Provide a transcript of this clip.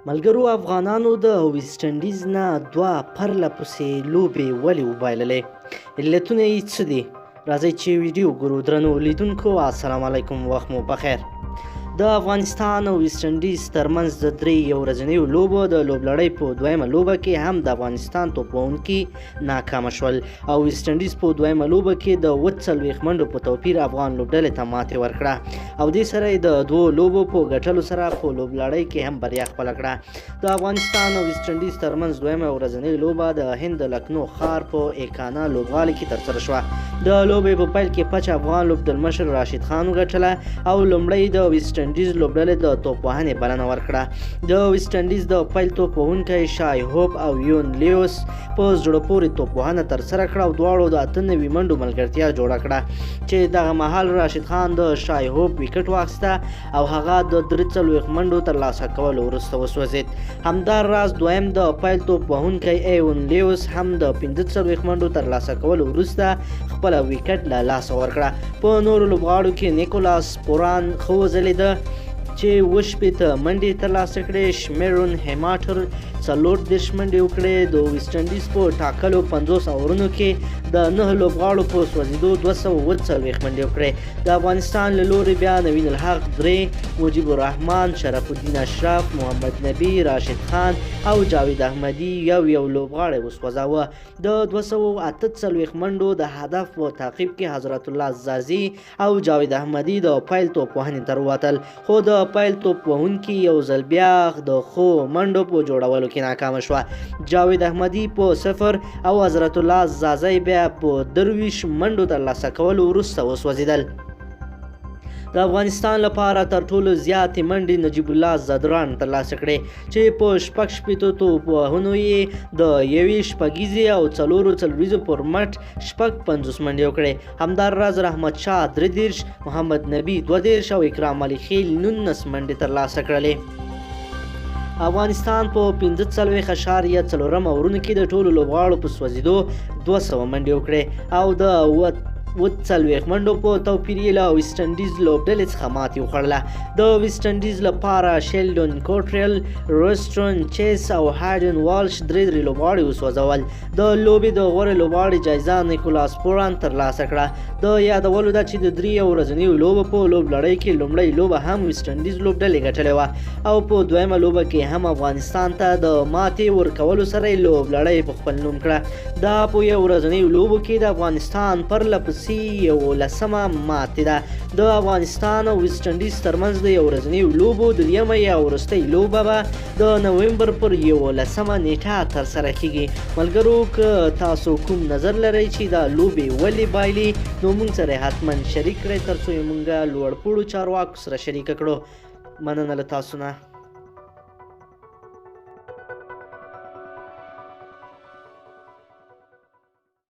ملګرو افغانانو د ویسټ انډیز نه دوه پرله پسې لوبې ولې وبایللې؟ علتونه یې څه دي؟ راځئ چې ویډیو ګورو. درنو لیدونکو السلام علیکم، وخت مو بخیر. د افغانستان او ویسټ انډیز ترمنځ د درې ورځنیو لوبو د لوبلړۍ په دویمه لوبه کې هم د افغانستان توپ وهونکي ناکامه شول او ویسټ انډیز په دویمه لوبه کې د 40 منډو په توپیر افغان لوبډلې ته ماتې ورکړه او دې سره یې د دوو لوبو په ګټلو سره په لوبلړۍ کې هم بریا خپله کړه. د افغانستان او ویسټ انډیز ترمنځ دویمه ورځنۍ لوبه د هند د لکنو ښار په ایکانا لوبغالي کې ترسره شوه. د لوبې په پیل کې پچ افغان لوبډلمشر راشد خان وګټله او لومړی د ویسټ انډیز لوبډلې د توپ وهنې بلنه ورکړه. د ویسټ انډیز د پیل توپ وهونکی شای هوپ او یون لیوس په زړه پورې توپ وهنه ترسره کړه او دواړو د 98 منډو ملګرتیا جوړه کړه چې دغه مهال راشد خان د شای هوپ وکټ واخیسته او هغه د 43 منډو ترلاسه کولو وروسته وسوځېد. همداراز دویم د پیل توپ وهونکی ایون لیوس هم د 45 منډو ترلاسه کولو وروسته خپله وکټ له لاسه ورکړه. په نورو لوبغاړو کې نیکولاس پوران ښه وځلېده چې 80 منډې ترلاسه کړې. شمیرون هیماټر 34 منډې وکړې. د ویسټ انډیز په ټاکلو 50 اورونو کې د 9 لوبغاړو په سوځېدو 240 منډې وکړې. د افغانستان له لوري بیا نوین الحق 3، مجیب الرحمن، شرف الدین اشرف، محمد نبی، راشد خان او جاوید احمدي یو لوبغاړی وسوځاوه. د 248 منډو د هدف په تعقیب کې حضرت الله زازي او جاوید احمدي د پیل توپ وهنې ته ووتل، خو د پیل توپ وهونکي یو ځل بیا د ښو منډو په جوړولو کې ناکامه شوه. جاوید احمدي په 0 او حضرت الله زازي بیا په 23 منډو ترلاسه کولو وروسته وسوځېدل. د افغانستان لپاره تر ټولو زیاتې منډې نجیب الله زدران ترلاسه کړې چې په 66 توپ وهنو یې د 1 شپږیزې او 4 څلوریزو پر مټ 50 منډې وکړې. همداراز رحمت شاه 33، محمد نبی 32 او اکرام علي خیل 19 منډې ترلاسه کړلې. افغانستان په 45.4 اورونو کې د ټولو لوبغاړو په سوځېدو 200 منډې وکړې او د 40 منډو په توپیر یې له ویسټ انډیز لوبډلې څخه ماتې وخوړله. د ویسټ انډیز لپاره شیلډن کوټریل، روسټون چیس او هایډن والش درې لوبغاړي وسوځول. د لوبې د غوره لوبغاړي جایزه نیکولاس پوران ترلاسه کړه. د یادولو ده چې د 3 ورځنیو لوبو په لوبلړۍ کې لومړۍ لوبه هم ویسټ انډیز لوبډلې ګټلې وه او په دویمه لوبه کې هم افغانستان ته د ماتې ورکولو سره یې لوبلړۍ په خپل نوم کړه. دا په یو ورځنیو لوبو کې د افغانستان پرله پسې 11مه ماتې ده. د افغانستان او ویسټ انډیز ترمنځ د یو ورځنیو لوبو دریمه یا وروستۍ لوبه به د نومبر پر 11مه نیټه ترسره کیږي. ملګرو که تاسو کوم نظر لرئ چې دا لوبې ولې بایلي نو موږ سره حتما شریک کړئ ترڅو یې موږ لوړ پوړو چارواکو سره شریکه کړو. مننه له تاسو نه.